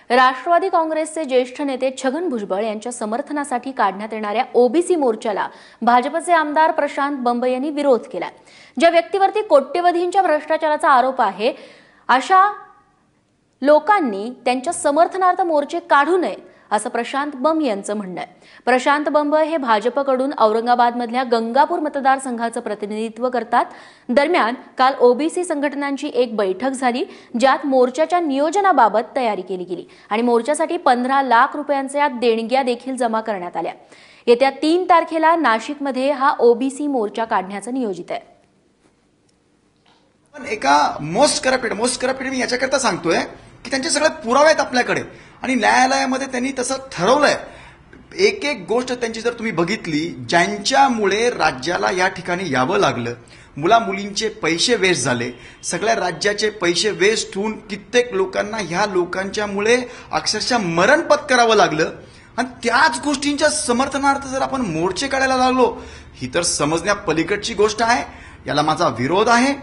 राष्ट्रवादी काँग्रेसचे ज्येष्ठ नेते छगन भुजबळ यांच्या समर्थनासाठी काढण्यात येणाऱ्या ओबीसी मोर्चाला भाजपचे आमदार प्रशांत बंब यांनी विरोध केला। ज्या व्यक्तीवरती कोट्यवधींच्या भ्रष्टाचाराचा आरोप आहे अशा लोकांनी त्यांच्या समर्थनार्थ मोर्चे काढू नयेत असं प्रशांत बंब यांचं म्हणणं आहे। प्रशांत बंब हे भाजपकडून औरंगाबादमधल्या गंगापूर मतदारसंघाचं प्रतिनिधित्व करतात। दरम्यान काल ओबीसी संघटनांची एक बैठक झाली ज्यात मोर्चाच्या नियोजनाबाबत तयारी केली गेली आणि मोर्चासाठी 15 लाख रुपयांच्या देणग्या देखील जमा करण्यात आल्या। येत्या 3 तारखेला नाशिकमध्ये हा ओबीसी मोर्चा काढण्याचं नियोजित आहे। पण एका मोस्ट करप्टेड मी याच्याकरता सांगतोय की त्यांचे सगळे पुरावे आहेत आपल्याकडे आणि न्यायालयामध्ये त्यांनी तसं ठरवलंय। एक एक गोष्ट त्यांची जर तुम्ही बघितली ज्यांच्यामुळे राज्याला या ठिकाणी यावं लागलं, मुला मुलींचे पैसे वेस्ट झाले, सगळ्या राज्याचे पैसे वेस्ट होऊन कित्येक लोकांना ह्या लोकांच्यामुळे अक्षरशः मरण पत्करावं लागलं आणि त्याच गोष्टींच्या समर्थनार्थ जर आपण मोर्चे काढायला लागलो ही तर समजण्या पलीकडची गोष्ट आहे। याला माझा विरोध आहे।